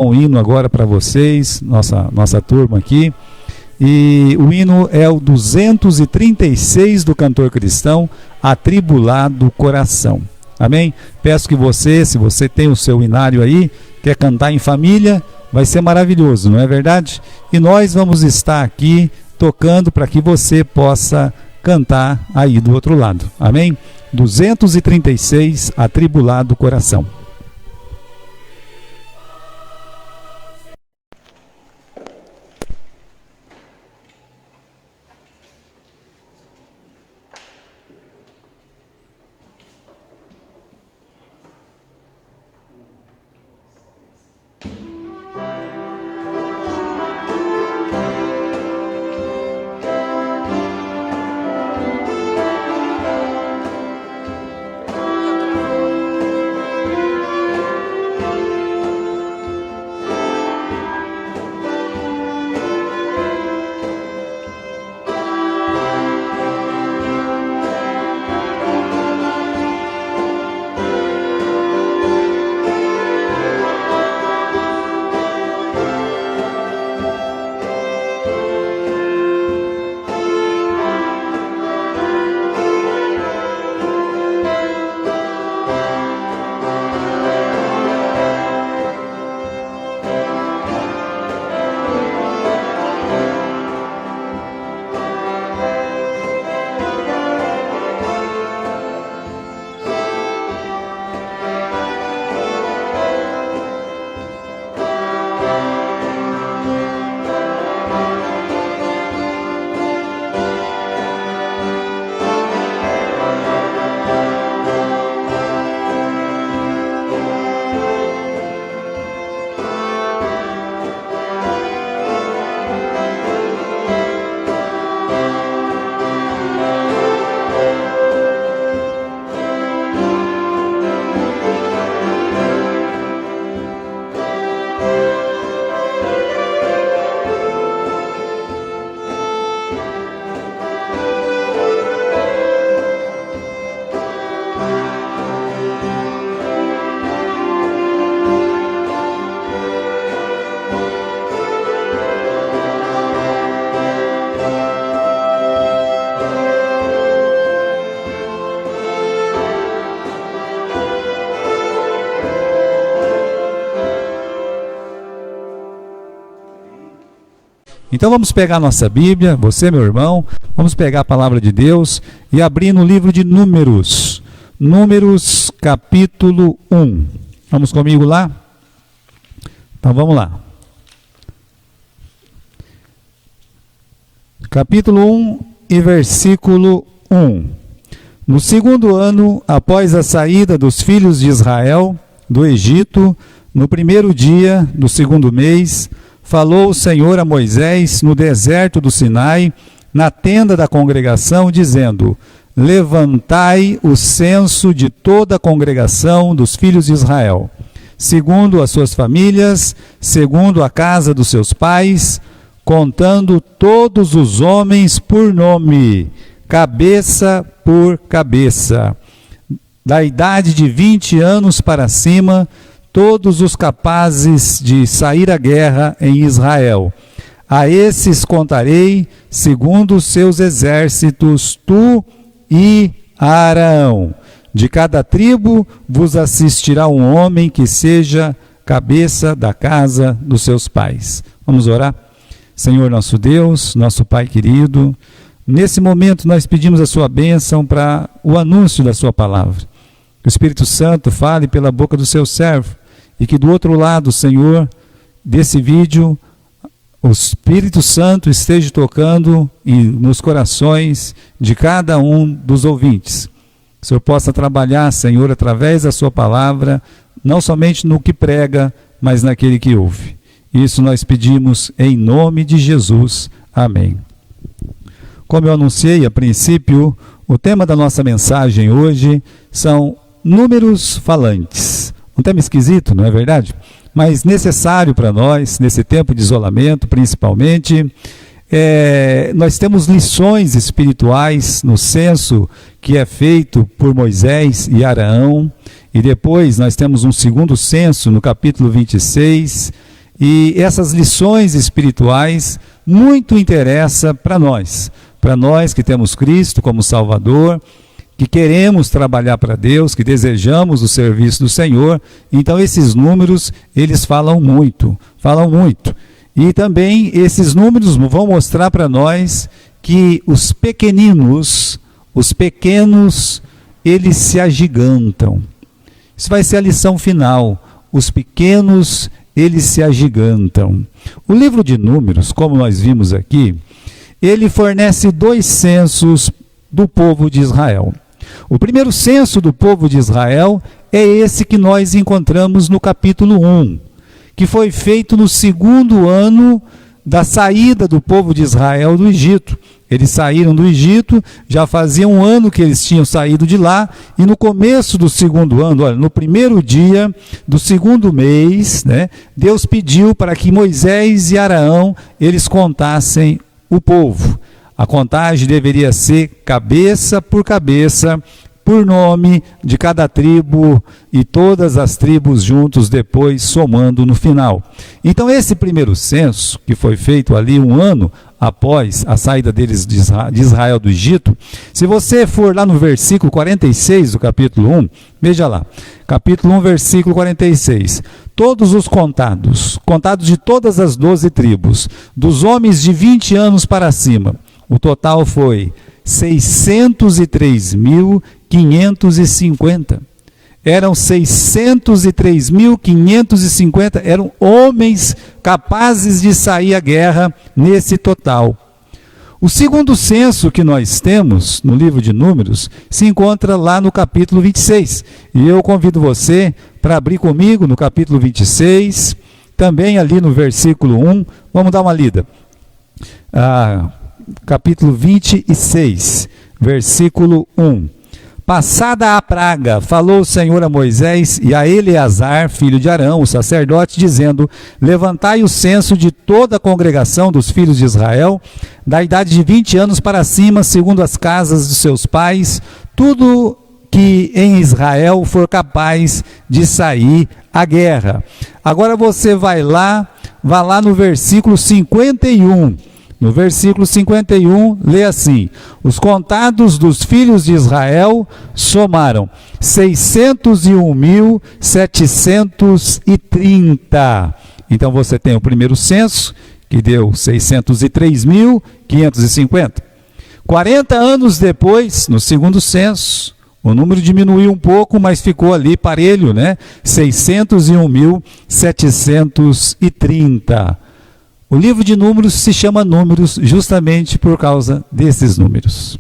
Um hino agora para vocês, nossa turma aqui. E o hino é o 236 do cantor cristão, Atribulado Coração. Amém? Peço que você, se você tem o seu hinário aí, quer cantar em família, vai ser maravilhoso, não é verdade? E nós vamos estar aqui tocando para que você possa cantar aí do outro lado. Amém? 236, Atribulado Coração. Então vamos pegar a nossa Bíblia, você meu irmão, vamos pegar a palavra de Deus e abrir no livro de Números, Números capítulo 1. Vamos comigo lá? Então vamos lá. Capítulo 1 e versículo 1. No segundo ano, após a saída dos filhos de Israel do Egito, no primeiro dia do segundo mês, falou o Senhor a Moisés no deserto do Sinai, na tenda da congregação, dizendo: levantai o censo de toda a congregação dos filhos de Israel, segundo as suas famílias, segundo a casa dos seus pais, contando todos os homens por nome, cabeça por cabeça, da idade de 20 anos para cima, todos os capazes de sair à guerra em Israel. A esses contarei segundo os seus exércitos, tu e Arão. De cada tribo vos assistirá um homem que seja cabeça da casa dos seus pais. Vamos orar? Senhor nosso Deus, nosso Pai querido, nesse momento nós pedimos a sua bênção para o anúncio da sua palavra. Que o Espírito Santo fale pela boca do seu servo, e que do outro lado, Senhor, desse vídeo, o Espírito Santo esteja tocando nos corações de cada um dos ouvintes. Que o Senhor possa trabalhar, Senhor, através da sua palavra, não somente no que prega, mas naquele que ouve. Isso nós pedimos em nome de Jesus. Amém. Como eu anunciei a princípio, o tema da nossa mensagem hoje são números falantes. Um tema esquisito, não é verdade? Mas necessário para nós, nesse tempo de isolamento, principalmente. Nós temos lições espirituais no censo que é feito por Moisés e Arão. E depois nós temos um segundo censo no capítulo 26, E essas lições espirituais muito interessam para nós que temos Cristo como Salvador, que queremos trabalhar para Deus, que desejamos o serviço do Senhor. Então esses números, eles falam muito. E também esses números vão mostrar para nós que os pequenos, eles se agigantam. Isso vai ser a lição final. Os pequenos, eles se agigantam. O livro de Números, como nós vimos aqui, ele fornece 2 censos do povo de Israel. O primeiro censo do povo de Israel é esse que nós encontramos no capítulo 1, que foi feito no 2º ano da saída do povo de Israel do Egito. Eles saíram do Egito, já fazia 1 ano que eles tinham saído de lá, e no começo do 2º ano, olha, no primeiro dia do 2º mês, né, Deus pediu para que Moisés e Arão, eles contassem o povo. A contagem deveria ser cabeça, por nome de cada tribo, e todas as tribos juntos depois somando no final. Então esse primeiro censo, que foi feito ali 1 ano após a saída deles de Israel do Egito, se você for lá no versículo 46 do capítulo 1, veja lá, capítulo 1, versículo 46, todos os contados de todas as 12 tribos, dos homens de 20 anos para cima, o total foi 603.550. Eram 603.550, eram homens capazes de sair à guerra nesse total. O segundo censo que nós temos no livro de Números se encontra lá no capítulo 26. E eu convido você para abrir comigo no capítulo 26, também ali no versículo 1. Vamos dar uma lida. Capítulo 26, versículo 1. Passada a praga, falou o Senhor a Moisés e a Eleazar, filho de Arão, o sacerdote, dizendo: levantai o censo de toda a congregação dos filhos de Israel, da idade de 20 anos para cima, segundo as casas de seus pais, tudo que em Israel for capaz de sair à guerra. Agora você vai lá no versículo 51. No versículo 51, lê assim: os contados dos filhos de Israel somaram 601.730. Então você tem o primeiro censo, que deu 603.550. 40 anos depois, no segundo censo, o número diminuiu um pouco, mas ficou ali parelho, né? 601.730. O livro de Números se chama Números justamente por causa desses números.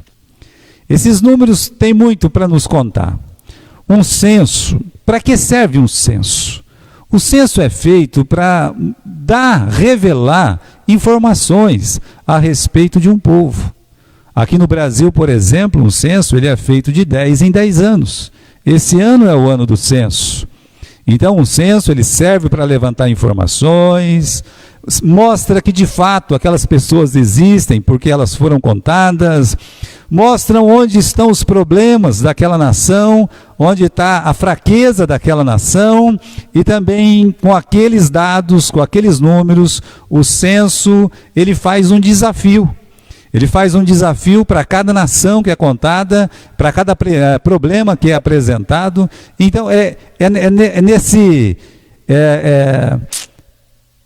Esses números têm muito para nos contar. Um censo, para que serve um censo? O censo é feito para revelar informações a respeito de um povo. Aqui no Brasil, por exemplo, um censo ele é feito de 10 em 10 anos. Esse ano é o ano do censo. Então, o censo ele serve para levantar informações, mostra que de fato aquelas pessoas existem porque elas foram contadas, mostram onde estão os problemas daquela nação, onde está a fraqueza daquela nação, e também com aqueles dados, com aqueles números, o censo ele faz um desafio. Ele faz um desafio para cada nação que é contada, para cada problema que é apresentado. Então,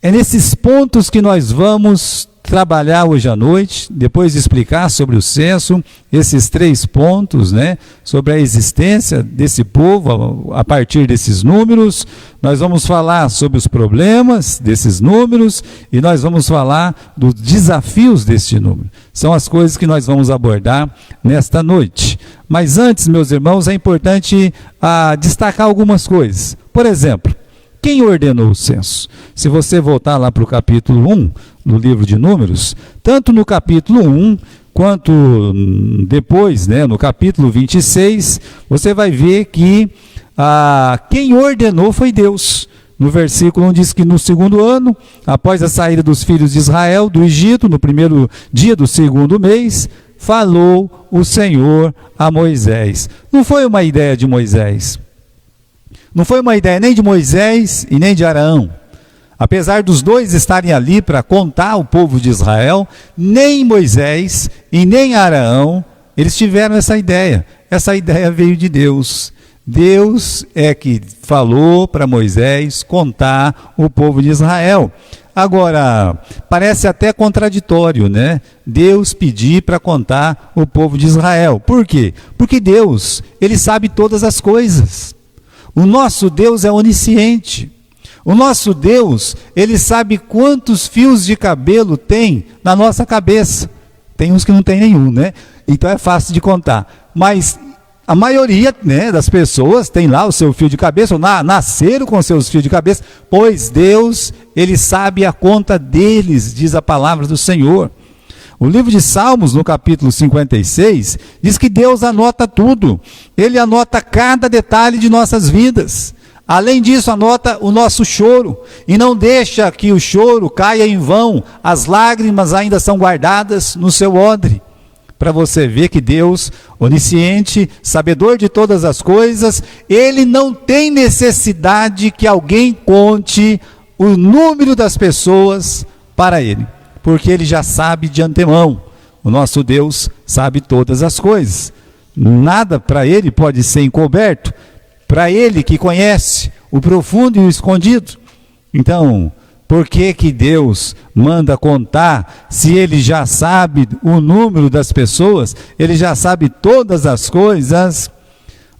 nesses pontos que nós vamos trabalhar hoje à noite, depois de explicar sobre o censo, esses 3 pontos, né, sobre a existência desse povo a partir desses números. Nós vamos falar sobre os problemas desses números e nós vamos falar dos desafios deste número. São as coisas que nós vamos abordar nesta noite. Mas antes, meus irmãos, é importante destacar algumas coisas. Por exemplo, quem ordenou o censo? Se você voltar lá para o capítulo 1, no livro de Números, tanto no capítulo 1, quanto depois, né, no capítulo 26, você vai ver que quem ordenou foi Deus. No versículo 1 diz que no 2º ano, após a saída dos filhos de Israel do Egito, no primeiro dia do 2º mês, falou o Senhor a Moisés. Não foi uma ideia de Moisés. Não foi uma ideia nem de Moisés e nem de Arão. Apesar dos dois estarem ali para contar o povo de Israel, nem Moisés e nem Arão, eles tiveram essa ideia. Essa ideia veio de Deus. Deus é que falou para Moisés contar o povo de Israel. Agora, parece até contraditório, né? Deus pedir para contar o povo de Israel. Por quê? Porque Deus, ele sabe todas as coisas. O nosso Deus é onisciente. O nosso Deus, ele sabe quantos fios de cabelo tem na nossa cabeça. Tem uns que não tem nenhum, né? Então é fácil de contar. Mas a maioria, né, das pessoas tem lá o seu fio de cabeça, ou nasceram com seus fios de cabeça, pois Deus, ele sabe a conta deles, diz a palavra do Senhor. O livro de Salmos, no capítulo 56, diz que Deus anota tudo. Ele anota cada detalhe de nossas vidas. Além disso, anota o nosso choro e não deixa que o choro caia em vão. As lágrimas ainda são guardadas no seu odre. Para você ver que Deus, onisciente, sabedor de todas as coisas, ele não tem necessidade que alguém conte o número das pessoas para ele, porque ele já sabe de antemão. O nosso Deus sabe todas as coisas. Nada para ele pode ser encoberto. Para ele que conhece o profundo e o escondido. Então, por que Deus manda contar se ele já sabe o número das pessoas? Ele já sabe todas as coisas?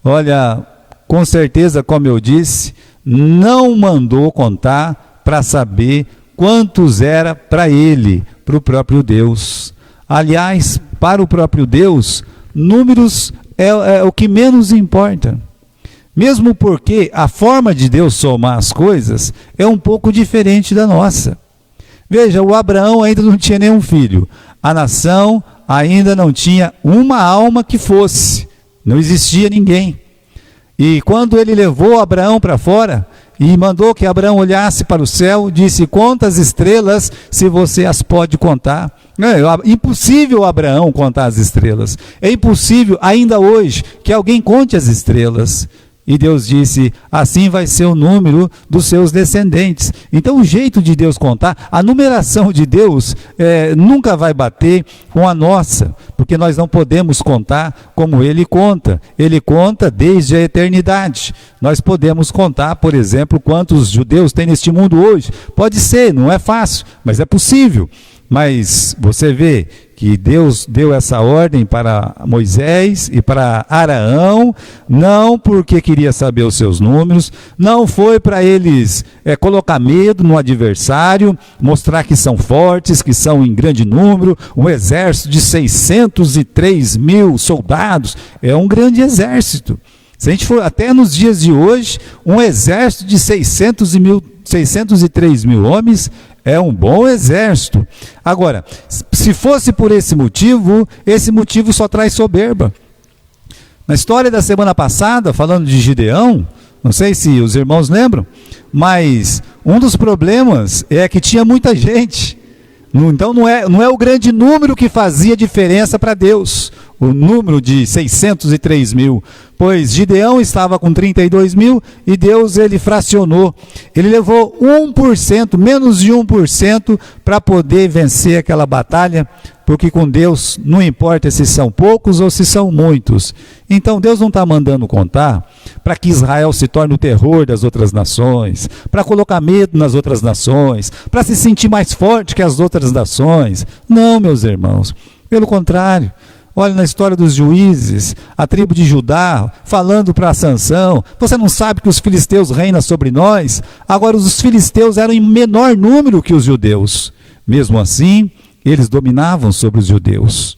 Olha, com certeza, como eu disse, não mandou contar para saber quantos era para ele, para o próprio Deus. Aliás, para o próprio Deus, números é o que menos importa. Mesmo porque a forma de Deus somar as coisas é um pouco diferente da nossa. Veja, o Abraão ainda não tinha nenhum filho. A nação ainda não tinha uma alma que fosse. Não existia ninguém. E quando ele levou Abraão para fora e mandou que Abraão olhasse para o céu, disse: conta as estrelas se você as pode contar. É impossível Abraão contar as estrelas. É impossível ainda hoje que alguém conte as estrelas. E Deus disse: assim vai ser o número dos seus descendentes. Então o jeito de Deus contar, a numeração de Deus nunca vai bater com a nossa, porque nós não podemos contar como Ele conta. Ele conta desde a eternidade. Nós podemos contar, por exemplo, quantos judeus tem neste mundo hoje. Pode ser, não é fácil, mas é possível. Mas você vê que Deus deu essa ordem para Moisés e para Arão, não porque queria saber os seus números, não foi para eles colocar medo no adversário, mostrar que são fortes, que são em grande número. Um exército de 603 mil soldados é um grande exército. Se a gente for até nos dias de hoje, um exército de 603 mil homens é um bom exército. Agora, se fosse por esse motivo só traz soberba. Na história da semana passada, falando de Gideão, não sei se os irmãos lembram, mas um dos problemas é que tinha muita gente. Então não é o grande número que fazia diferença para Deus, o número de 603 mil, pois Gideão estava com 32 mil e Deus ele fracionou, ele levou 1%, menos de 1% para poder vencer aquela batalha, porque com Deus não importa se são poucos ou se são muitos. Então Deus não está mandando contar para que Israel se torne o terror das outras nações, para colocar medo nas outras nações, para se sentir mais forte que as outras nações. Não, meus irmãos, pelo contrário. Olha na história dos juízes, a tribo de Judá falando para Sansão: você não sabe que os filisteus reinam sobre nós? Agora os filisteus eram em menor número que os judeus. Mesmo assim, eles dominavam sobre os judeus.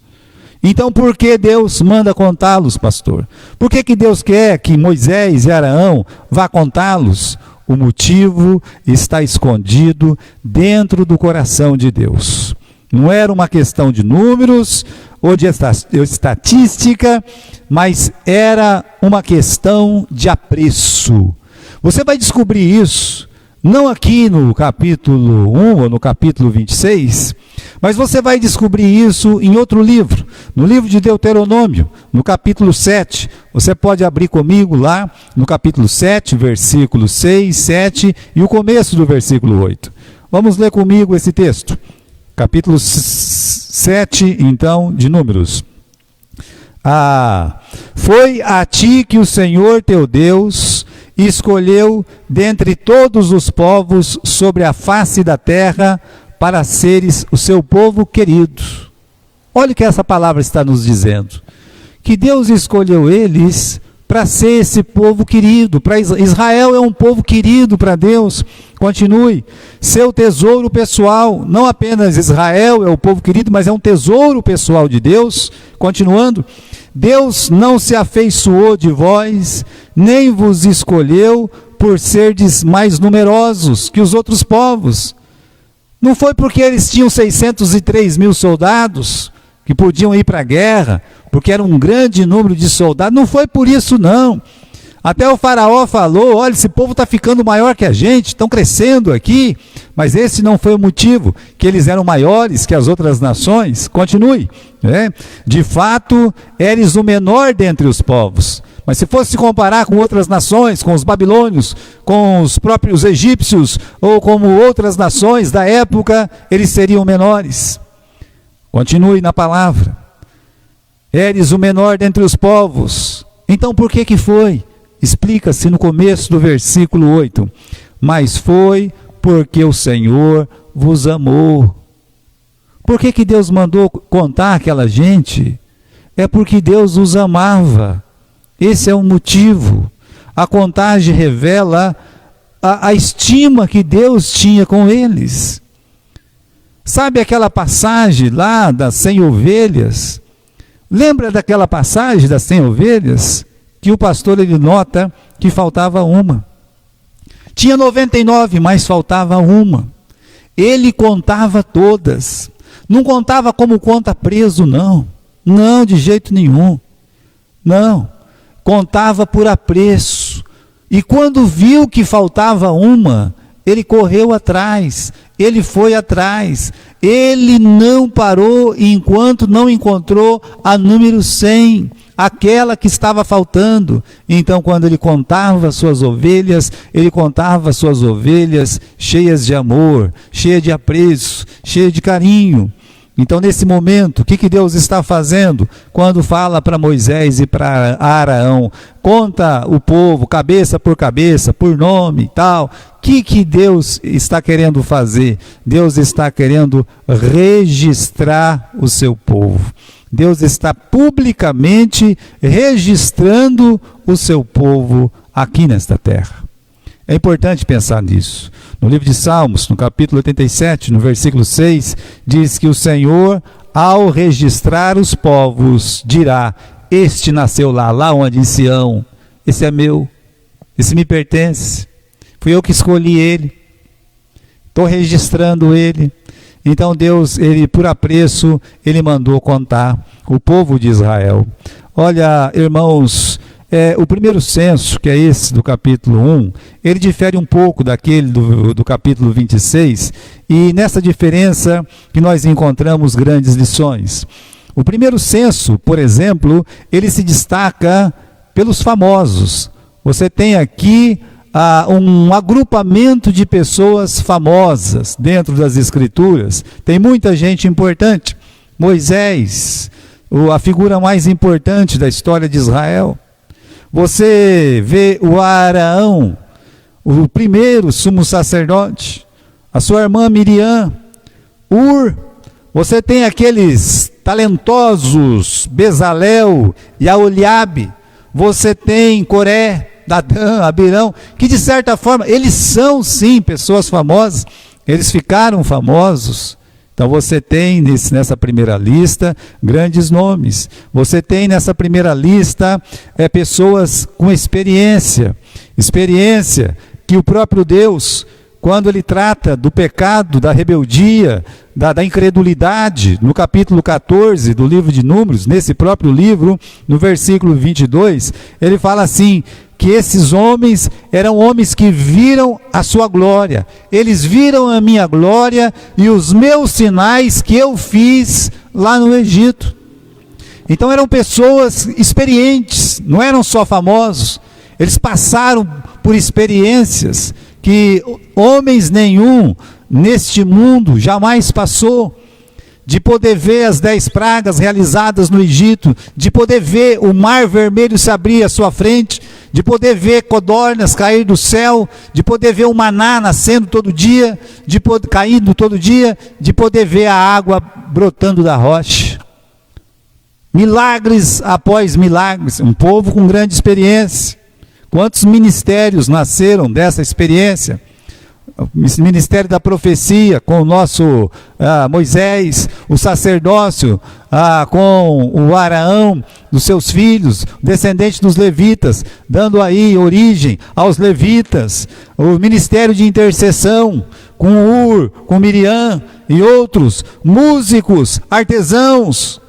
Então por que Deus manda contá-los, pastor? Por que Deus quer que Moisés e Arão vá contá-los? O motivo está escondido dentro do coração de Deus. Não era uma questão de números ou de estatística, mas era uma questão de apreço. Você vai descobrir isso, não aqui no capítulo 1 ou no capítulo 26, Mas você vai descobrir isso em outro livro, no livro de Deuteronômio, no capítulo 7. Você pode abrir comigo lá no capítulo 7, versículos 6, 7 e o começo do versículo 8. Vamos ler comigo esse texto. Capítulo 7, então, de Números. Foi a ti que o Senhor teu Deus escolheu dentre todos os povos sobre a face da terra para seres o seu povo querido. Olha o que essa palavra está nos dizendo. Que Deus escolheu eles para ser esse povo querido. Para Israel é um povo querido para Deus. Continue. Seu tesouro pessoal. Não apenas Israel é o povo querido, mas é um tesouro pessoal de Deus. Continuando. Deus não se afeiçoou de vós, nem vos escolheu por serdes mais numerosos que os outros povos. Não foi porque eles tinham 603 mil soldados que podiam ir para a guerra, porque era um grande número de soldados. Não foi por isso, não. Até o faraó falou, olha, esse povo está ficando maior que a gente, estão crescendo aqui. Mas esse não foi o motivo, que eles eram maiores que as outras nações. Continue. De fato, eres o menor dentre os povos. Mas se fosse comparar com outras nações, com os babilônios, com os próprios egípcios, ou como outras nações da época, eles seriam menores. Continue na palavra. Eres o menor dentre os povos. Então por que foi? Explica-se no começo do versículo 8. Mas foi porque o Senhor vos amou. Por que Deus mandou contar aquela gente? É porque Deus os amava. Esse é o motivo. A contagem revela a estima que Deus tinha com eles. Sabe aquela passagem lá das 100 ovelhas? Lembra daquela passagem das 100 ovelhas? Que o pastor ele nota que faltava uma. Tinha 99, mas faltava uma. Ele contava todas. Não contava como conta preso, não. Não, de jeito nenhum. Não. Contava por apreço. E quando viu que faltava uma, ele correu atrás. Ele foi atrás. Ele não parou enquanto não encontrou a número 100. Aquela que estava faltando. Então, quando ele contava suas ovelhas, ele contava suas ovelhas cheias de amor, cheias de apreço, cheias de carinho. Então, nesse momento, o que Deus está fazendo? Quando fala para Moisés e para Arão, conta o povo, cabeça, por nome e tal. O que Deus está querendo fazer? Deus está querendo registrar o seu povo. Deus está publicamente registrando o seu povo aqui nesta terra. É importante pensar nisso. No livro de Salmos, no capítulo 87, no versículo 6, diz que o Senhor, ao registrar os povos, dirá, este nasceu lá onde em Sião, esse é meu, esse me pertence, fui eu que escolhi ele, estou registrando ele. Então Deus, ele por apreço, ele mandou contar o povo de Israel. Olha, irmãos, o primeiro censo, que é esse do capítulo 1, ele difere um pouco daquele do capítulo 26, e nessa diferença que nós encontramos grandes lições. O primeiro censo, por exemplo, ele se destaca pelos famosos. Você tem aqui um agrupamento de pessoas famosas dentro das Escrituras. Tem muita gente importante. Moisés, a figura mais importante da história de Israel. Você vê o Arão, o primeiro sumo sacerdote, a sua irmã Miriam, você tem aqueles talentosos Bezalel e Aholiabe, você tem Coré, Datã, Abirão, que de certa forma, eles são sim pessoas famosas, eles ficaram famosos. Então você tem nessa primeira lista grandes nomes, você tem nessa primeira lista pessoas com experiência que o próprio Deus, quando ele trata do pecado, da rebeldia, da incredulidade, no capítulo 14 do livro de Números, nesse próprio livro, no versículo 22, ele fala assim, que esses homens eram homens que viram a sua glória, eles viram a minha glória e os meus sinais que eu fiz lá no Egito. Então eram pessoas experientes, não eram só famosos, eles passaram por experiências que homens nenhum neste mundo jamais passou, de poder ver as 10 pragas realizadas no Egito, de poder ver o mar vermelho se abrir à sua frente, de poder ver codornas cair do céu, de poder ver o maná nascendo todo dia, caindo todo dia, de poder ver a água brotando da rocha. Milagres após milagres, um povo com grande experiência. Quantos ministérios nasceram dessa experiência? O ministério da profecia com o nosso Moisés, o sacerdócio com o Araão, dos seus filhos, descendente dos levitas, dando aí origem aos levitas, o ministério de intercessão com Ur, com Miriam e outros, músicos, artesãos.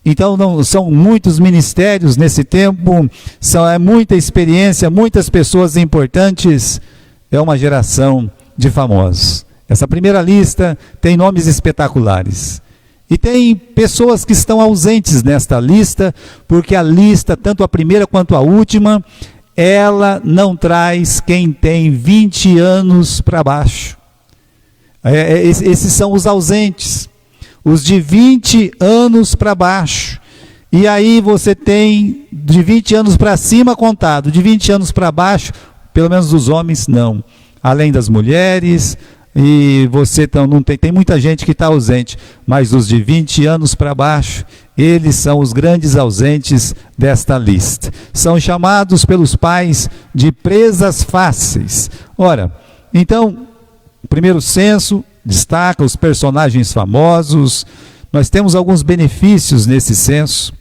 Então não são muitos ministérios nesse tempo, é muita experiência, muitas pessoas importantes. É uma geração de famosos. Essa primeira lista tem nomes espetaculares. E tem pessoas que estão ausentes nesta lista, porque a lista, tanto a primeira quanto a última, ela não traz quem tem 20 anos para baixo. Esses são os ausentes. Os de 20 anos para baixo. E aí você tem de 20 anos para cima contado, de 20 anos para baixo, pelo menos os homens não, além das mulheres, e você não tem muita gente que está ausente, mas os de 20 anos para baixo, eles são os grandes ausentes desta lista. São chamados pelos pais de presas fáceis. Ora, então, o primeiro censo destaca os personagens famosos. Nós temos alguns benefícios nesse censo,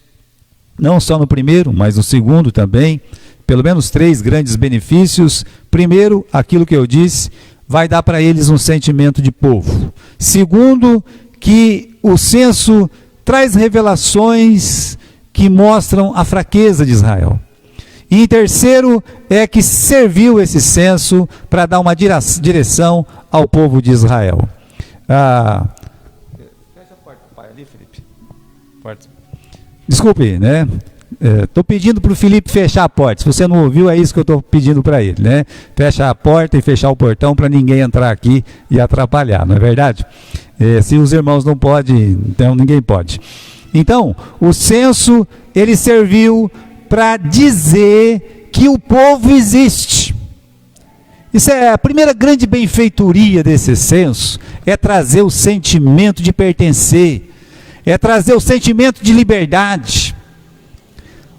não só no primeiro, mas no segundo também. Pelo menos 3 grandes benefícios. Primeiro, aquilo que eu disse, vai dar para eles um sentimento de povo. Segundo, que o censo traz revelações que mostram a fraqueza de Israel. E em terceiro, é que serviu esse censo para dar uma direção ao povo de Israel. Fecha a porta, pai, ali, Felipe. Desculpe, né? Estou pedindo para o Felipe fechar a porta. Se você não ouviu, é isso que eu estou pedindo para ele, né? Fecha a porta e fechar o portão para ninguém entrar aqui e atrapalhar, não é verdade? Se os irmãos não podem, então ninguém pode. Então, o censo, ele serviu para dizer que o povo existe. Isso é a primeira grande benfeitoria desse censo, é trazer o sentimento de pertencer, é trazer o sentimento de liberdade.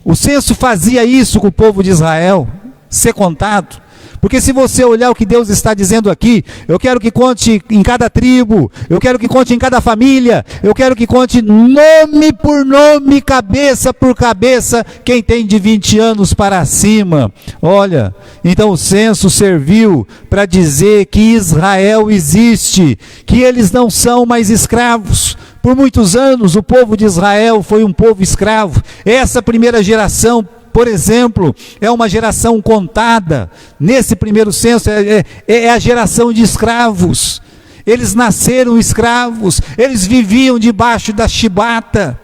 O censo fazia isso com o povo de Israel, ser contado. Porque se você olhar o que Deus está dizendo aqui, eu quero que conte em cada tribo, eu quero que conte em cada família, eu quero que conte nome por nome, cabeça por cabeça, quem tem de 20 anos para cima. Olha, então o censo serviu para dizer que Israel existe, que eles não são mais escravos. Por muitos anos o povo de Israel foi um povo escravo. Essa primeira geração, por exemplo, é uma geração contada. Nesse primeiro censo é a geração de escravos. Eles nasceram escravos, eles viviam debaixo da chibata.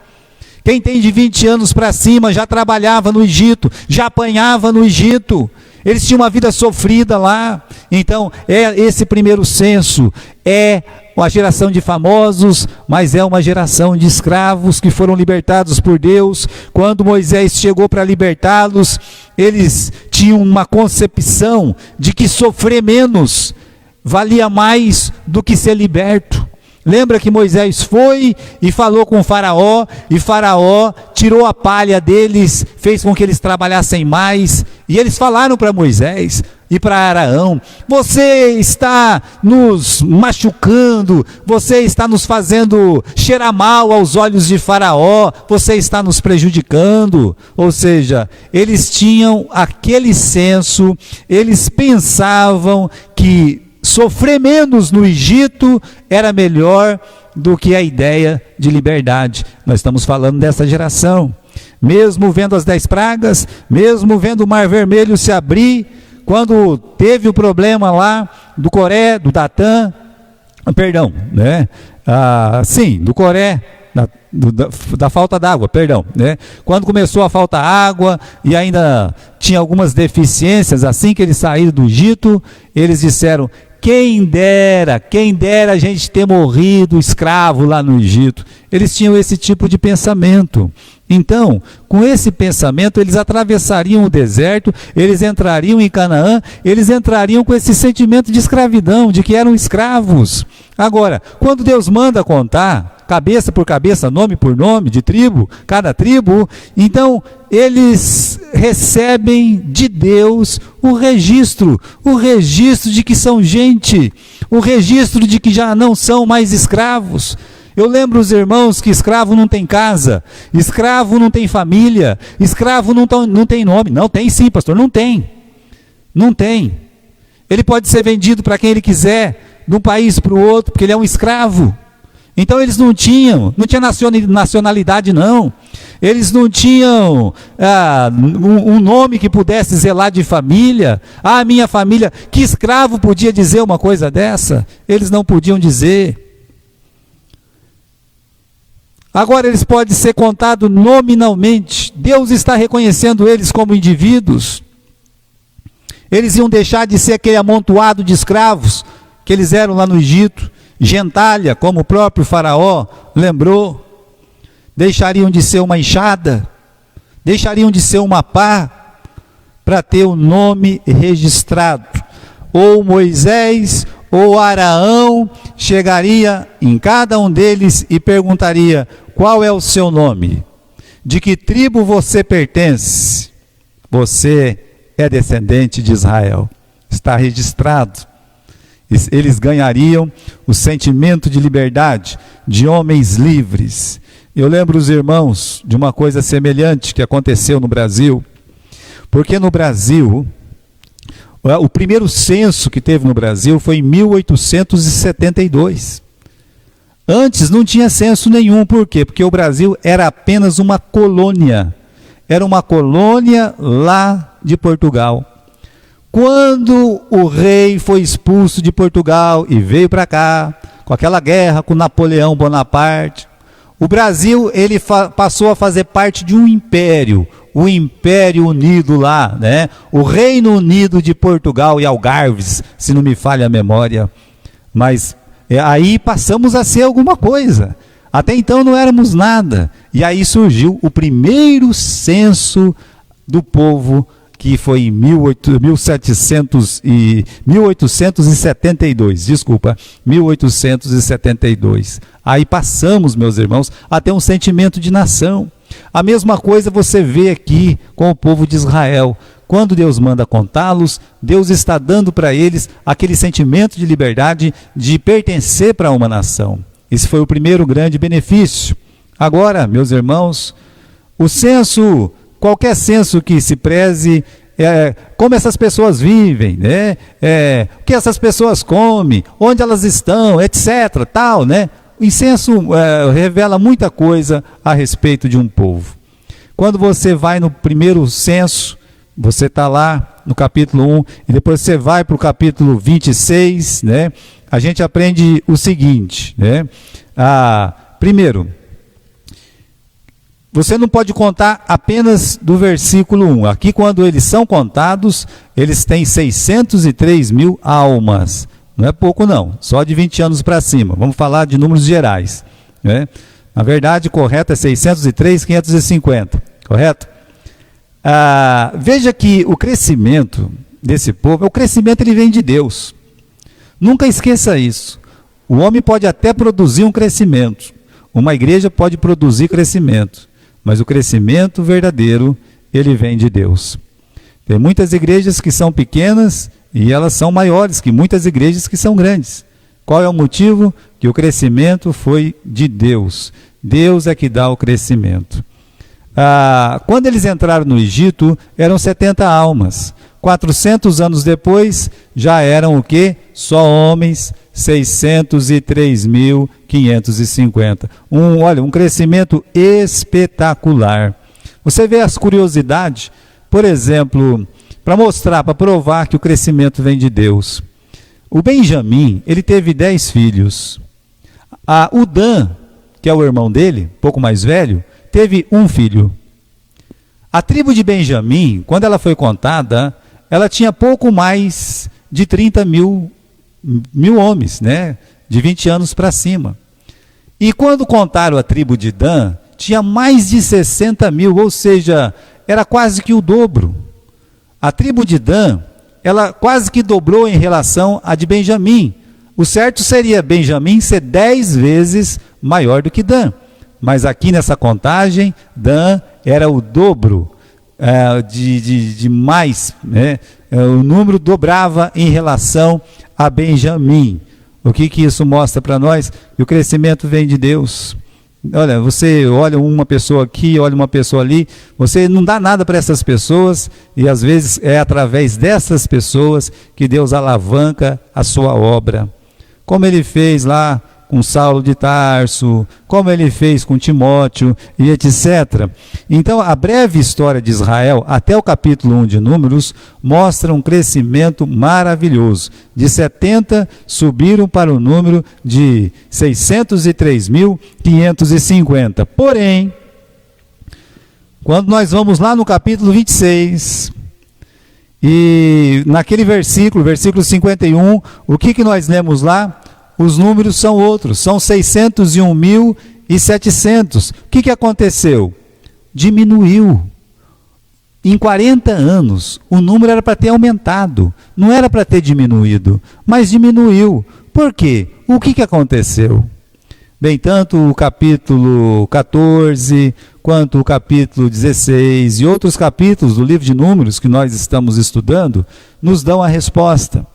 Quem tem de 20 anos para cima já trabalhava no Egito, já apanhava no Egito. Eles tinham uma vida sofrida lá. Então, esse primeiro censo é uma geração de famosos, mas é uma geração de escravos que foram libertados por Deus. Quando Moisés chegou para libertá-los, eles tinham uma concepção de que sofrer menos valia mais do que ser liberto. Lembra que Moisés foi e falou com Faraó, e Faraó tirou a palha deles, fez com que eles trabalhassem mais, e eles falaram para Moisés e para Araão: você está nos machucando, você está nos fazendo cheirar mal aos olhos de Faraó, você está nos prejudicando. Ou seja, eles tinham aquele senso, eles pensavam que sofrer menos no Egito era melhor do que a ideia de liberdade. Nós estamos falando dessa geração. Mesmo vendo as 10 pragas, mesmo vendo o Mar Vermelho se abrir, quando teve o problema lá do Coré, do Datã, perdão, né? Do Coré, da falta d'água, perdão, né? Quando começou a faltar água e ainda tinha algumas deficiências, assim que eles saíram do Egito, eles disseram: quem dera a gente ter morrido escravo lá no Egito. Eles tinham esse tipo de pensamento. Então, com esse pensamento, eles atravessariam o deserto, eles entrariam em Canaã, eles entrariam com esse sentimento de escravidão, de que eram escravos. Agora, quando Deus manda contar, cabeça por cabeça, nome por nome, de tribo, cada tribo, então eles recebem de Deus o registro de que são gente, o registro de que já não são mais escravos. Eu lembro os irmãos que escravo não tem casa, escravo não tem família, escravo não tem nome. Não, tem sim, pastor, não tem. Não tem. Ele pode ser vendido para quem ele quiser, de um país para o outro, porque ele é um escravo. Então eles não tinha nacionalidade não. Eles não tinham um nome que pudesse zelar de família. Minha família, que escravo podia dizer uma coisa dessa? Eles não podiam dizer. Agora eles podem ser contados nominalmente. Deus está reconhecendo eles como indivíduos. Eles iam deixar de ser aquele amontoado de escravos que eles eram lá no Egito, gentalha, como o próprio faraó lembrou. Deixariam de ser uma enxada, deixariam de ser uma pá, para ter o nome registrado. Ou Moisés ou Araão chegaria em cada um deles e perguntaria: qual é o seu nome? De que tribo você pertence? Você é descendente de Israel. Está registrado. Eles ganhariam o sentimento de liberdade, de homens livres. Eu lembro os irmãos de uma coisa semelhante que aconteceu no Brasil. Porque no Brasil, o primeiro censo que teve no Brasil foi em 1872. Antes não tinha censo nenhum. Por quê? Porque o Brasil era apenas uma colônia. Era uma colônia lá de Portugal. Quando o rei foi expulso de Portugal e veio para cá, com aquela guerra com Napoleão Bonaparte, o Brasil ele passou a fazer parte de um império, o Império Unido lá, né? O Reino Unido de Portugal e Algarves, se não me falha a memória. Mas aí passamos a ser alguma coisa. Até então não éramos nada. E aí surgiu o primeiro censo do povo, que foi em 1872. Aí passamos, meus irmãos, a ter um sentimento de nação. A mesma coisa você vê aqui com o povo de Israel. Quando Deus manda contá-los, Deus está dando para eles aquele sentimento de liberdade, de pertencer para uma nação. Esse foi o primeiro grande benefício. Agora, meus irmãos, o censo, qualquer censo que se preze, como essas pessoas vivem, né? O que essas pessoas comem, onde elas estão, etc. Tal, né? O censo revela muita coisa a respeito de um povo. Quando você vai no primeiro censo, você está lá no capítulo 1, e depois você vai para o capítulo 26, né? A gente aprende o seguinte, né? Primeiro, você não pode contar apenas do versículo 1. Aqui, quando eles são contados, eles têm 603 mil almas. Não é pouco não, só de 20 anos para cima. Vamos falar de números gerais, né? Na verdade, correto é 603.550, correto? Veja que o crescimento desse povo, ele vem de Deus. Nunca esqueça isso. O homem pode até produzir um crescimento. Uma igreja pode produzir crescimento. Mas o crescimento verdadeiro, ele vem de Deus. Tem muitas igrejas que são pequenas e elas são maiores que muitas igrejas que são grandes. Qual é o motivo? Que o crescimento foi de Deus. Deus é que dá o crescimento. Quando eles entraram no Egito, eram 70 almas. 400 anos depois, já eram o quê? Só homens, 603.550. Olha, um crescimento espetacular. Você vê as curiosidades, por exemplo, para mostrar, para provar que o crescimento vem de Deus. O Benjamim, ele teve 10 filhos. O Dan, que é o irmão dele, pouco mais velho, teve um filho. A tribo de Benjamim, quando ela foi contada, ela tinha pouco mais de 30 mil homens, né? De 20 anos para cima. E quando contaram a tribo de Dan, tinha mais de 60 mil, ou seja, era quase que o dobro. A tribo de Dan, ela quase que dobrou em relação à de Benjamim. O certo seria Benjamim ser 10 vezes maior do que Dan. Mas aqui nessa contagem, Dan era o dobro de mais, né? O número dobrava em relação a Benjamim. O que isso mostra para nós? Que o crescimento vem de Deus. Olha, você olha uma pessoa aqui, olha uma pessoa ali, você não dá nada para essas pessoas, e às vezes é através dessas pessoas que Deus alavanca a sua obra. Como ele fez lá com Saulo de Tarso, como ele fez com Timóteo e etc. Então, a breve história de Israel, até o capítulo 1 de Números, mostra um crescimento maravilhoso. De 70, subiram para o número de 603.550. Porém, quando nós vamos lá no capítulo 26, e naquele versículo 51, o que nós lemos lá? Os números são outros, são 601.700. O que aconteceu? Diminuiu. Em 40 anos, o número era para ter aumentado, não era para ter diminuído, mas diminuiu. Por quê? O que aconteceu? Bem, tanto o capítulo 14, quanto o capítulo 16 e outros capítulos do livro de Números que nós estamos estudando, nos dão a resposta.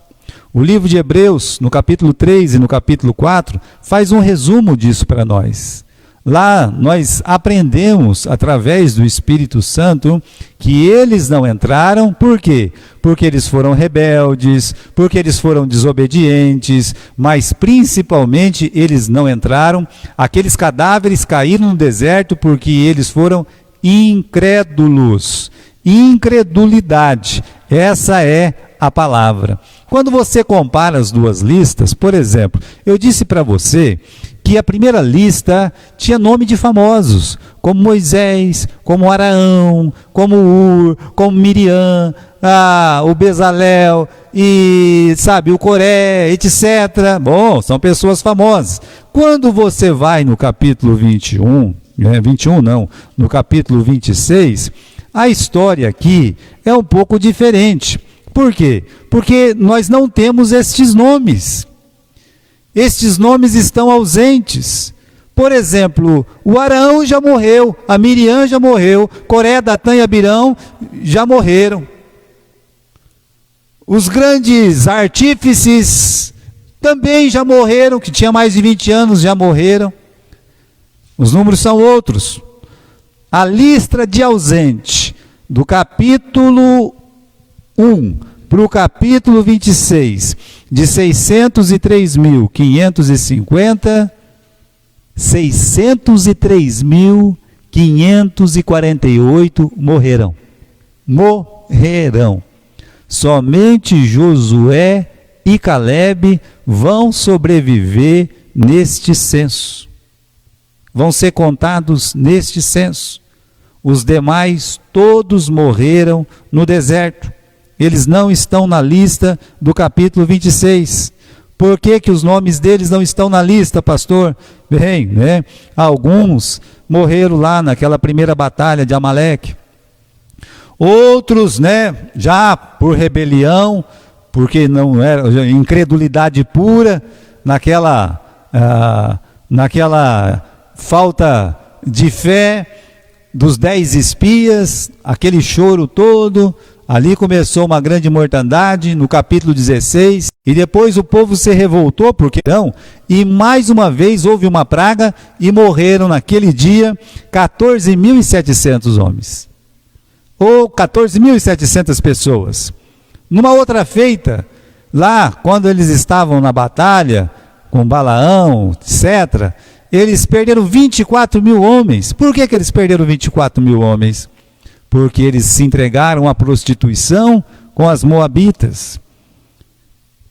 O livro de Hebreus, no capítulo 3 e no capítulo 4, faz um resumo disso para nós. Lá nós aprendemos, através do Espírito Santo, que eles não entraram, por quê? Porque eles foram rebeldes, porque eles foram desobedientes, mas principalmente eles não entraram. Aqueles cadáveres caíram no deserto porque eles foram incrédulos. Incredulidade, essa é a palavra. Quando você compara as duas listas, por exemplo, eu disse para você que a primeira lista tinha nome de famosos, como Moisés, como Araão, como Ur, como Miriam, o Bezalel, e sabe, o Coré, etc. Bom, são pessoas famosas. Quando você vai no capítulo 21 não, no capítulo 26, a história aqui é um pouco diferente. Por quê? Porque nós não temos estes nomes. Estes nomes estão ausentes. Por exemplo, o Araão já morreu, a Miriam já morreu, Coré, Datã e Abirão já morreram. Os grandes artífices também já morreram, que tinha mais de 20 anos, já morreram. Os números são outros. A lista de ausente do capítulo 1 para o capítulo 26, de 603.550, 603.548 morreram. Morrerão. Somente Josué e Calebe vão sobreviver neste censo. Vão ser contados neste censo. Os demais todos morreram no deserto. Eles não estão na lista do capítulo 26. Por que os nomes deles não estão na lista, pastor? Bem, né? Alguns morreram lá naquela primeira batalha de Amaleque. Outros, né, já por rebelião, porque não era incredulidade pura, naquela falta de fé dos 10 espias, aquele choro todo. Ali começou uma grande mortandade, no capítulo 16, e depois o povo se revoltou, porque não, e mais uma vez houve uma praga, e morreram naquele dia 14.700 homens, ou 14.700 pessoas. Numa outra feita, lá, quando eles estavam na batalha, com Balaão, etc., eles perderam 24 mil homens. Por que eles perderam 24 mil homens? Porque eles se entregaram à prostituição com as moabitas.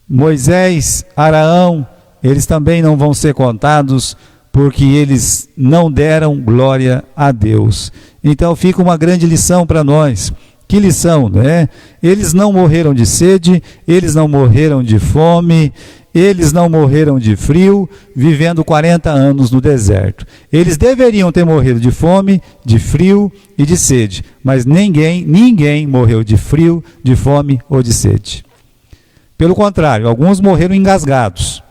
Moisés, Araão, eles também não vão ser contados, porque eles não deram glória a Deus. Então fica uma grande lição para nós. Que lição, né? Eles não morreram de sede, eles não morreram de fome, eles não morreram de frio, vivendo 40 anos no deserto. Eles deveriam ter morrido de fome, de frio e de sede, mas ninguém morreu de frio, de fome ou de sede. Pelo contrário, alguns morreram engasgados.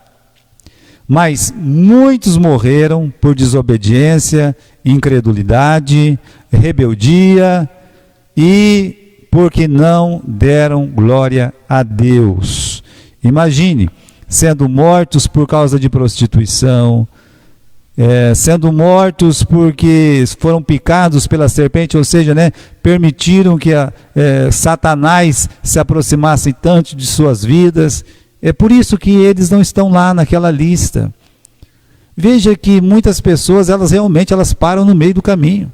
Mas muitos morreram por desobediência, incredulidade, rebeldia e porque não deram glória a Deus. Imagine, sendo mortos por causa de prostituição, sendo mortos porque foram picados pela serpente, ou seja, permitiram que Satanás se aproximasse tanto de suas vidas. É por isso que eles não estão lá naquela lista. Veja que muitas pessoas, elas param no meio do caminho.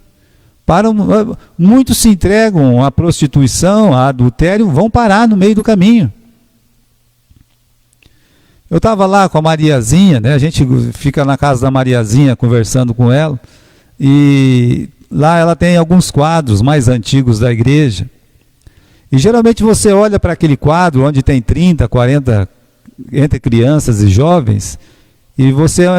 Muitos se entregam à prostituição, a adultério, vão parar no meio do caminho. Eu estava lá com a Mariazinha, a gente fica na casa da Mariazinha conversando com ela, e lá ela tem alguns quadros mais antigos da igreja. E geralmente você olha para aquele quadro onde tem 30, 40, entre crianças e jovens, e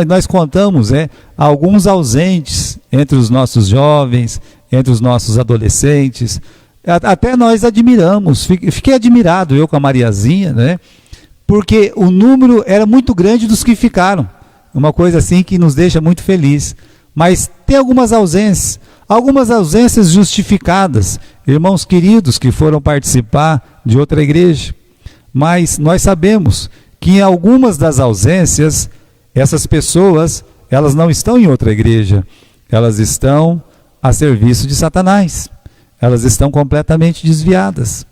nós contamos alguns ausentes entre os nossos jovens, entre os nossos adolescentes. Até nós admiramos, fiquei admirado eu com a Mariazinha, porque o número era muito grande dos que ficaram. Uma coisa assim que nos deixa muito feliz. Mas tem algumas ausências justificadas, irmãos queridos que foram participar de outra igreja. Mas nós sabemos que em algumas das ausências, essas pessoas, elas não estão em outra igreja, elas estão a serviço de Satanás, elas estão completamente desviadas.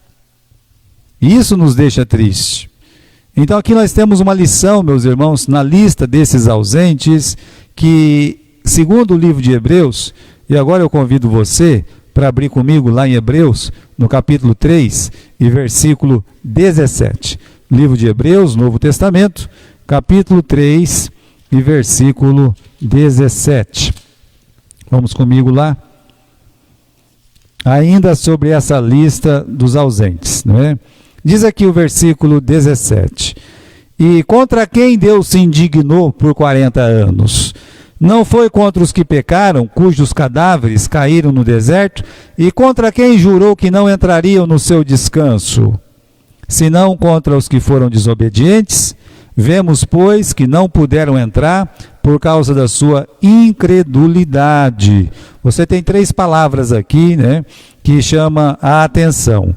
E isso nos deixa triste. Então aqui nós temos uma lição, meus irmãos, na lista desses ausentes, que segundo o livro de Hebreus, e agora eu convido você para abrir comigo lá em Hebreus, no capítulo 3 e versículo 17. Livro de Hebreus, Novo Testamento, capítulo 3 e versículo 17. Vamos comigo lá. Ainda sobre essa lista dos ausentes, Diz aqui o versículo 17. E contra quem Deus se indignou por 40 anos? Não foi contra os que pecaram, cujos cadáveres caíram no deserto? E contra quem jurou que não entrariam no seu descanso? Senão contra os que foram desobedientes? Vemos, pois, que não puderam entrar por causa da sua incredulidade. Você tem 3 palavras aqui, que chamam a atenção.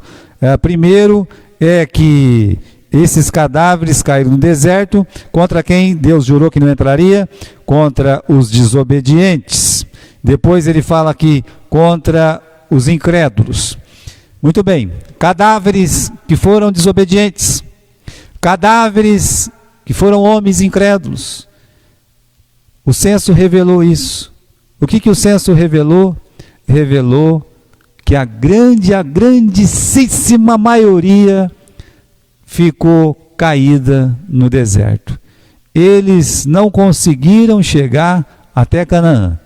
Primeiro é que esses cadáveres caíram no deserto. Contra quem Deus jurou que não entraria? Contra os desobedientes. Depois ele fala aqui contra os incrédulos. Muito bem, cadáveres que foram desobedientes, cadáveres que foram homens incrédulos. O censo revelou isso. O que o censo revelou? Revelou que a grandíssima maioria ficou caída no deserto. Eles não conseguiram chegar até Canaã.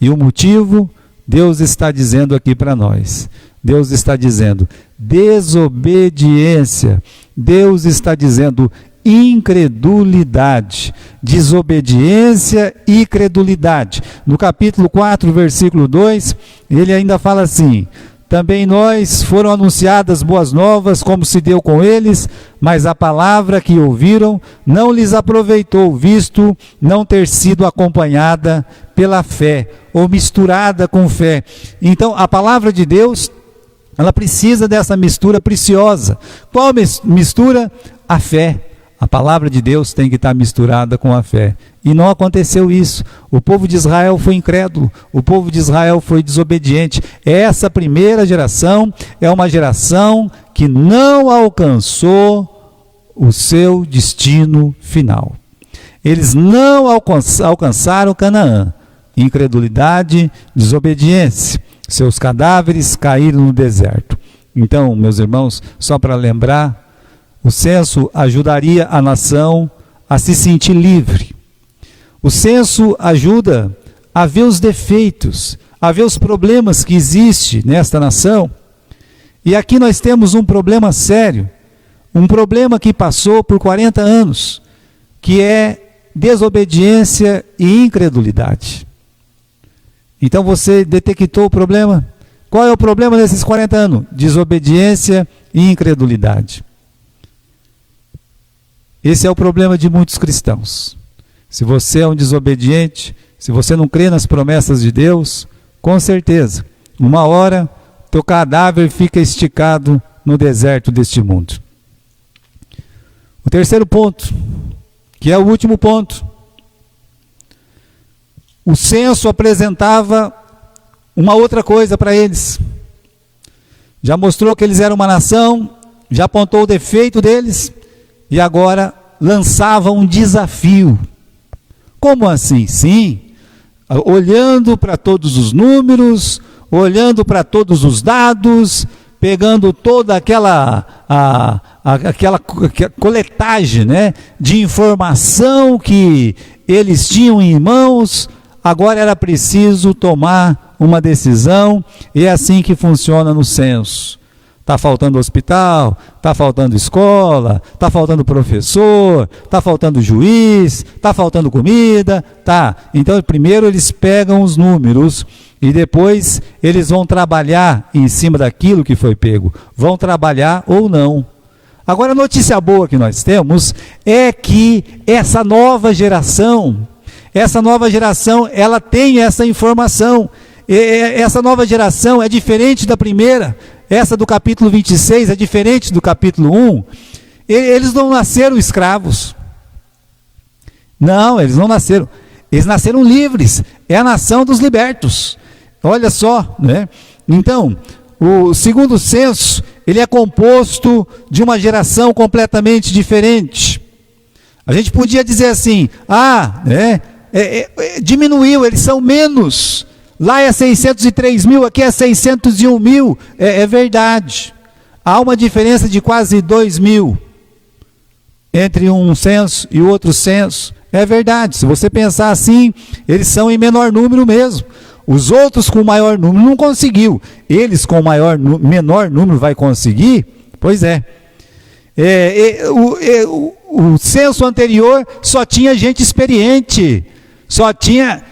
E o motivo, Deus está dizendo aqui para nós. Deus está dizendo desobediência. Deus está dizendo incredulidade. Desobediência e credulidade. No capítulo 4, versículo 2, ele ainda fala assim: também nós foram anunciadas boas novas, como se deu com eles, mas a palavra que ouviram não lhes aproveitou, visto não ter sido acompanhada pela fé, ou misturada com fé. Então, a palavra de Deus, ela precisa dessa mistura preciosa. Qual mistura? A fé. A palavra de Deus tem que estar misturada com a fé. E não aconteceu isso. O povo de Israel foi incrédulo, o povo de Israel foi desobediente. Essa primeira geração é uma geração que não alcançou o seu destino final. Eles não alcançaram Canaã. Incredulidade, desobediência. Seus cadáveres caíram no deserto. Então, meus irmãos, só para lembrar, o censo ajudaria a nação a se sentir livre. O censo ajuda a ver os defeitos, a ver os problemas que existem nesta nação. E aqui nós temos um problema sério, um problema que passou por 40 anos, que é desobediência e incredulidade. Então você detectou o problema? Qual é o problema desses 40 anos? Desobediência e incredulidade. Esse é o problema de muitos cristãos. Se você é um desobediente, se você não crê nas promessas de Deus, com certeza, uma hora, teu cadáver fica esticado no deserto deste mundo. O terceiro ponto, que é o último ponto. O censo apresentava uma outra coisa para eles. Já mostrou que eles eram uma nação, já apontou o defeito deles, e agora lançava um desafio. Como assim? Sim, olhando para todos os números, olhando para todos os dados, pegando toda aquela coletagem, né, de informação que eles tinham em mãos, agora era preciso tomar uma decisão, e é assim que funciona no censo. Está faltando hospital, está faltando escola, está faltando professor, está faltando juiz, está faltando comida, tá. Então, primeiro eles pegam os números e depois eles vão trabalhar em cima daquilo que foi pego. Vão trabalhar ou não. Agora, a notícia boa que nós temos é que essa nova geração, ela tem essa informação. Essa nova geração é diferente da primeira. Essa do capítulo 26 é diferente do capítulo 1. Eles não nasceram escravos. Não, eles não nasceram. Eles nasceram livres. É a nação dos libertos. Olha só, né? Então, o segundo censo, ele é composto de uma geração completamente diferente. A gente podia dizer assim, diminuiu, eles são menos. Lá é 603 mil, aqui é 601 mil. É verdade. Há uma diferença de quase 2 mil entre um censo e o outro censo. É verdade. Se você pensar assim, eles são em menor número mesmo. Os outros com maior número não conseguiu. Eles com menor número vai conseguir? Pois é. O censo anterior só tinha gente experiente. Só tinha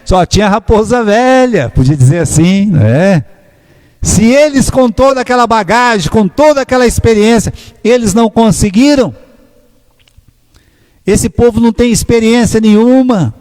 raposa velha, podia dizer assim, né? Se eles com toda aquela bagagem, com toda aquela experiência, eles não conseguiram, esse povo não tem experiência nenhuma.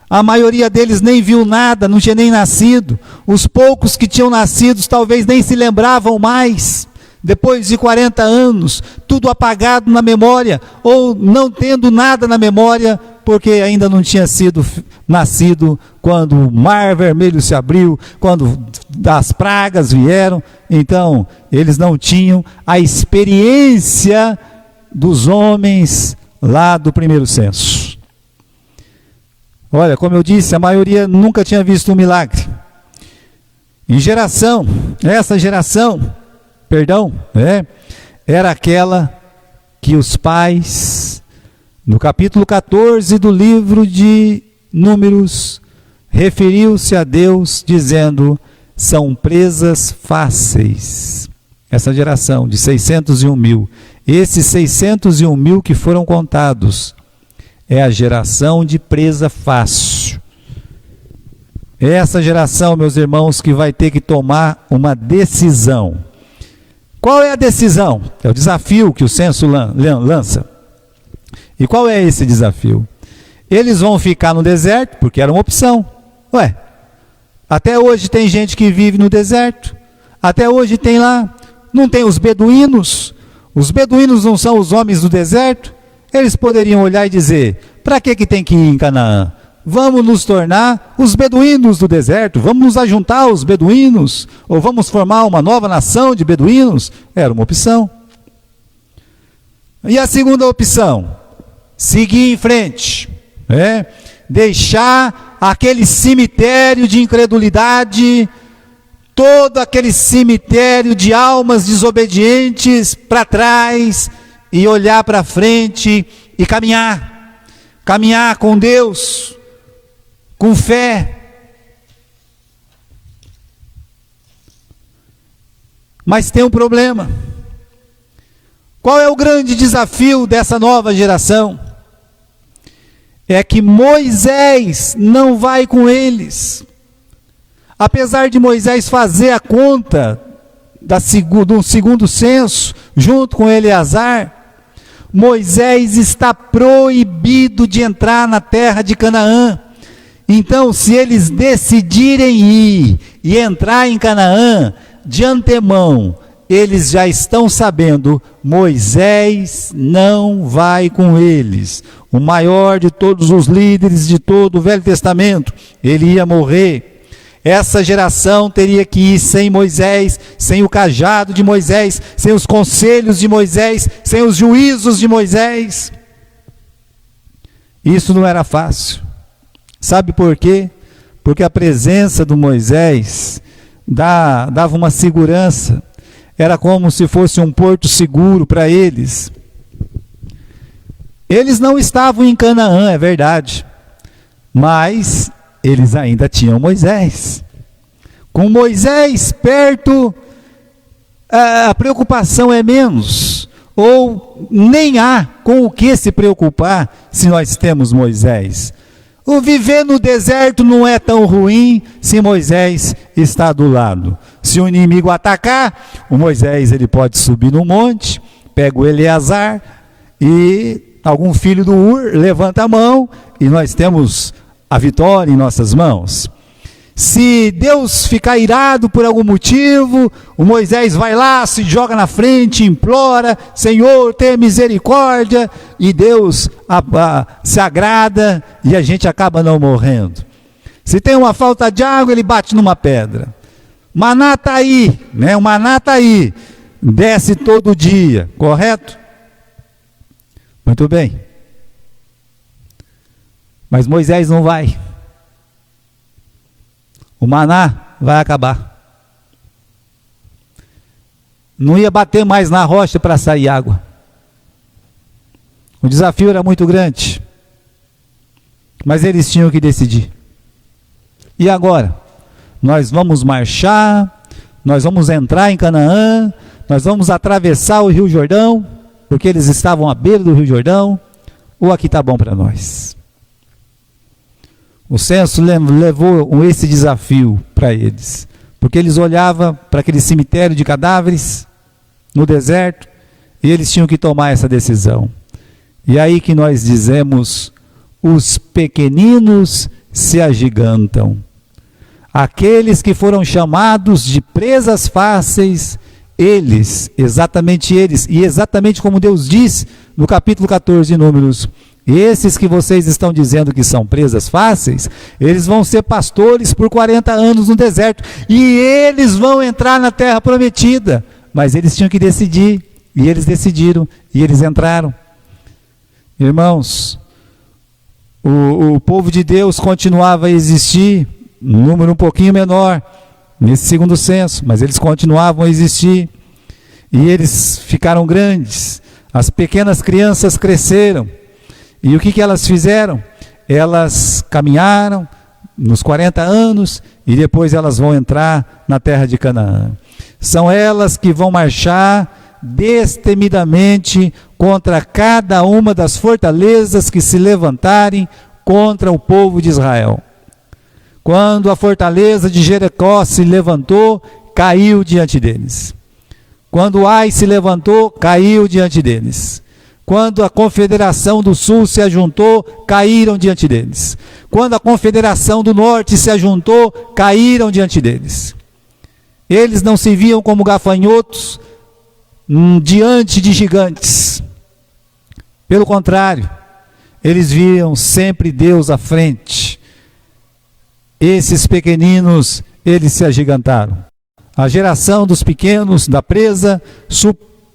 A maioria deles nem viu nada, não tinha nem nascido. Os poucos que tinham nascido talvez nem se lembravam mais. Depois de 40 anos, tudo apagado na memória, ou não tendo nada na memória, porque ainda não tinha sido nascido quando o mar vermelho se abriu, quando as pragas vieram. Então, eles não tinham a experiência dos homens lá do primeiro censo. Olha, como eu disse, a maioria nunca tinha visto um milagre. Essa geração, era aquela que os pais, no capítulo 14 do livro de Números, referiu-se a Deus dizendo, são presas fáceis. Essa geração de 601 mil, esses 601 mil que foram contados, é a geração de presa fácil. É essa geração, meus irmãos, que vai ter que tomar uma decisão. Qual é a decisão? É o desafio que o censo lança. E qual é esse desafio? Eles vão ficar no deserto, porque era uma opção. Até hoje tem gente que vive no deserto. Até hoje tem lá. Não tem os beduínos. Os beduínos não são os homens do deserto. Eles poderiam olhar e dizer, Para que tem que ir em Canaã? Vamos nos tornar os beduínos do deserto, vamos nos ajuntar aos beduínos, ou vamos formar uma nova nação de beduínos? Era uma opção. E a segunda opção? Seguir em frente, deixar aquele cemitério de incredulidade, todo aquele cemitério de almas desobedientes para trás, e olhar para frente e caminhar com Deus, com fé. Mas tem um problema. Qual é o grande desafio dessa nova geração? É que Moisés não vai com eles. Apesar de Moisés fazer a conta do segundo censo, junto com Eleazar, Moisés está proibido de entrar na terra de Canaã. Então, se eles decidirem ir e entrar em Canaã, de antemão, eles já estão sabendo, Moisés não vai com eles. O maior de todos os líderes de todo o Velho Testamento, ele ia morrer. Essa geração teria que ir sem Moisés, sem o cajado de Moisés, sem os conselhos de Moisés, sem os juízos de Moisés. Isso não era fácil. Sabe por quê? Porque a presença do Moisés dava uma segurança. Era como se fosse um porto seguro para eles. Eles não estavam em Canaã, é verdade, mas eles ainda tinham Moisés. Com Moisés perto, a preocupação é menos, ou nem há com o que se preocupar se nós temos Moisés. O viver no deserto não é tão ruim se Moisés está do lado. Se o inimigo atacar, o Moisés ele pode subir no monte, pega o Eleazar e algum filho do Ur levanta a mão e nós temos a vitória em nossas mãos. Se Deus ficar irado por algum motivo, o Moisés vai lá, se joga na frente, implora, Senhor, tenha misericórdia, e Deus se agrada e a gente acaba não morrendo. Se tem uma falta de água, ele bate numa pedra. Maná está aí, o maná está aí, desce todo dia, correto? Muito bem. Mas Moisés não vai. O maná vai acabar. Não ia bater mais na rocha para sair água. O desafio era muito grande. Mas eles tinham que decidir. E agora? Nós vamos marchar, nós vamos entrar em Canaã, nós vamos atravessar o Rio Jordão, porque eles estavam à beira do Rio Jordão, ou aqui está bom para nós? O censo levou esse desafio para eles, porque eles olhavam para aquele cemitério de cadáveres no deserto, e eles tinham que tomar essa decisão. E aí que nós dizemos, os pequeninos se agigantam. Aqueles que foram chamados de presas fáceis, exatamente eles, e exatamente como Deus diz no capítulo 14 de Números, esses que vocês estão dizendo que são presas fáceis, eles vão ser pastores por 40 anos no deserto, e eles vão entrar na terra prometida, mas eles tinham que decidir, e eles decidiram, e eles entraram. Irmãos, o povo de Deus continuava a existir, um número um pouquinho menor, nesse segundo censo, mas eles continuavam a existir, e eles ficaram grandes, as pequenas crianças cresceram, e o que elas fizeram? Elas caminharam nos 40 anos, e depois elas vão entrar na terra de Canaã. São elas que vão marchar destemidamente contra cada uma das fortalezas que se levantarem contra o povo de Israel. Quando a fortaleza de Jericó se levantou, caiu diante deles. Quando Ai se levantou, caiu diante deles. Quando a Confederação do Sul se ajuntou, caíram diante deles. Quando a Confederação do Norte se ajuntou, caíram diante deles. Eles não se viam como gafanhotos diante de gigantes. Pelo contrário, eles viam sempre Deus à frente. Esses pequeninos, eles se agigantaram. A geração dos pequenos, da presa,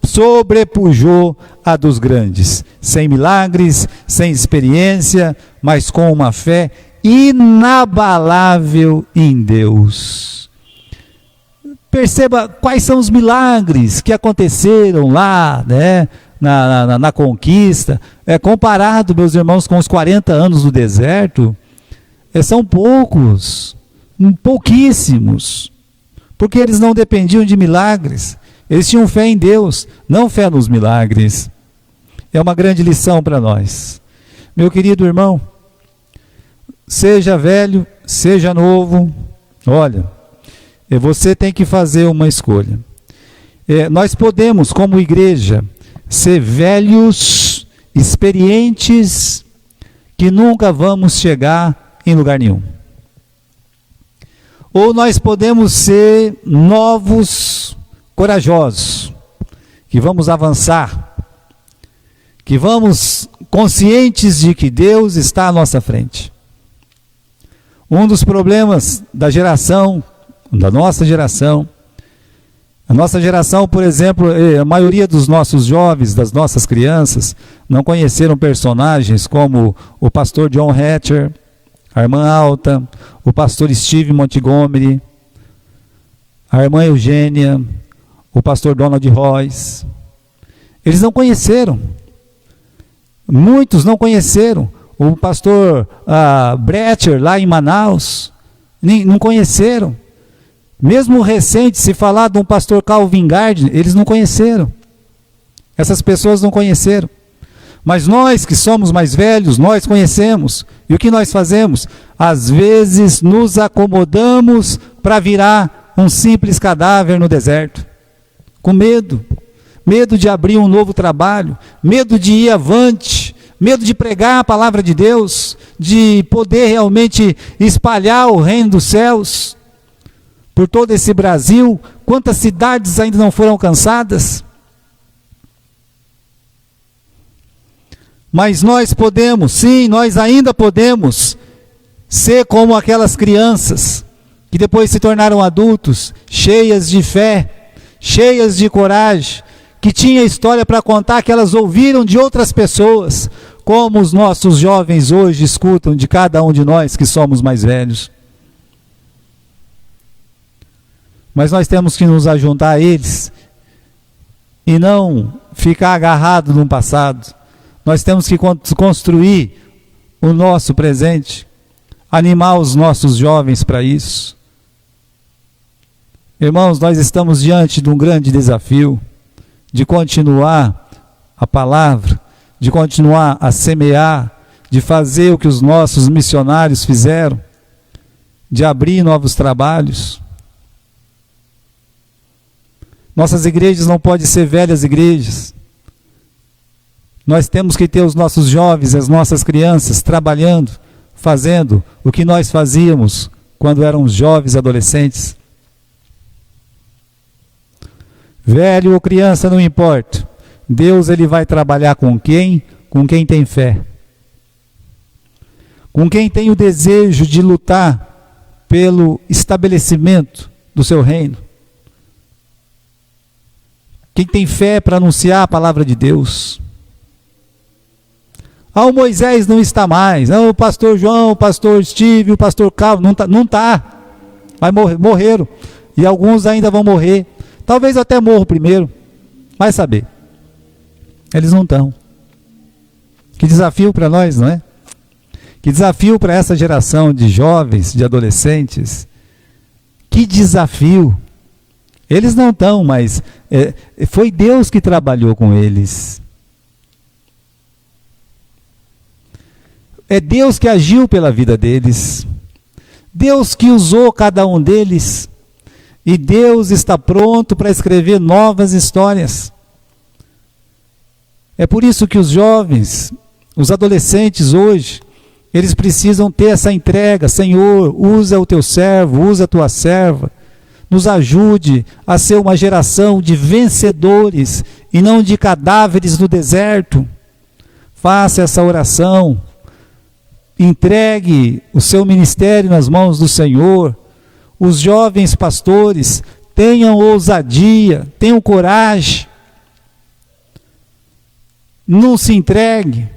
sobrepujou a dos grandes, sem milagres, sem experiência, mas com uma fé inabalável em Deus. Perceba quais são os milagres que aconteceram lá, né, na conquista. Comparado, meus irmãos, com os 40 anos do deserto, são pouquíssimos, porque eles não dependiam de milagres, eles tinham fé em Deus, não fé nos milagres. É uma grande lição para nós. Meu querido irmão, seja velho, seja novo, olha, você tem que fazer uma escolha. Nós podemos, como igreja, ser velhos, experientes, que nunca vamos chegar em lugar nenhum. Ou nós podemos ser novos, corajosos, que vamos avançar, que vamos conscientes de que Deus está à nossa frente. Um dos problemas da nossa geração, por exemplo, a maioria dos nossos jovens, das nossas crianças, não conheceram personagens como o pastor John Hatcher, a irmã Alta, o pastor Steve Montgomery, a irmã Eugênia, o pastor Donald Royce. Eles não conheceram. Muitos não conheceram. O pastor Brecher, lá em Manaus, não conheceram. Mesmo recente, se falar de um pastor Calvin Gardner, eles não conheceram. Essas pessoas não conheceram. Mas nós que somos mais velhos, nós conhecemos. E o que nós fazemos? Às vezes nos acomodamos para virar um simples cadáver no deserto. Com medo. Medo de abrir um novo trabalho. Medo de ir avante. Medo de pregar a palavra de Deus. De poder realmente espalhar o reino dos céus por todo esse Brasil. Quantas cidades ainda não foram alcançadas? Mas nós podemos, sim, nós ainda podemos ser como aquelas crianças que depois se tornaram adultos, cheias de fé, cheias de coragem, que tinha história para contar, que elas ouviram de outras pessoas, como os nossos jovens hoje escutam de cada um de nós que somos mais velhos. Mas nós temos que nos ajuntar a eles e não ficar agarrado no passado. Nós temos que construir o nosso presente, animar os nossos jovens para isso. Irmãos, nós estamos diante de um grande desafio, de continuar a palavra, de continuar a semear, de fazer o que os nossos missionários fizeram, de abrir novos trabalhos. Nossas igrejas não podem ser velhas igrejas. Nós temos que ter os nossos jovens, as nossas crianças trabalhando, fazendo o que nós fazíamos quando éramos jovens adolescentes. Velho ou criança, não importa. Deus, ele vai trabalhar com quem? Com quem tem fé. Com quem tem o desejo de lutar pelo estabelecimento do seu reino. Quem tem fé para anunciar a palavra de Deus. O Moisés não está mais. O pastor João, o pastor Steve, o pastor Calvin, não está. Morreram. E alguns ainda vão morrer. Talvez até morro primeiro. Vai saber. Eles não estão. Que desafio para nós, não é? Que desafio para essa geração de jovens, de adolescentes. Que desafio. Eles não estão, mas foi Deus que trabalhou com eles. É Deus que agiu pela vida deles. Deus que usou cada um deles. E Deus está pronto para escrever novas histórias. É por isso que os jovens, os adolescentes hoje, eles precisam ter essa entrega. Senhor, usa o teu servo, usa a tua serva. Nos ajude a ser uma geração de vencedores e não de cadáveres no deserto. Faça essa oração. Entregue o seu ministério nas mãos do Senhor. Os jovens pastores, tenham ousadia, tenham coragem. Não se entregue.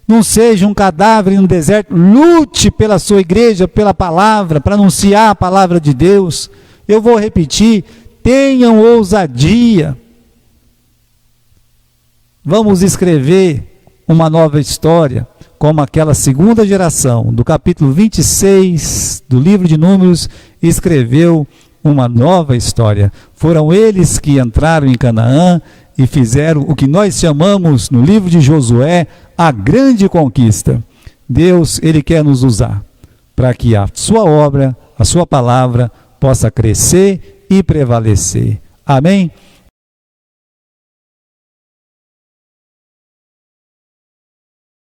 Não seja um cadáver no deserto. Lute pela sua igreja, pela palavra, para anunciar a palavra de Deus. Eu vou repetir, tenham ousadia. Vamos escrever uma nova história, como aquela segunda geração, do capítulo 26 do livro de Números, escreveu uma nova história. Foram eles que entraram em Canaã e fizeram o que nós chamamos no livro de Josué a grande conquista. Deus, Ele quer nos usar para que a sua obra, a sua palavra possa crescer e prevalecer. Amém?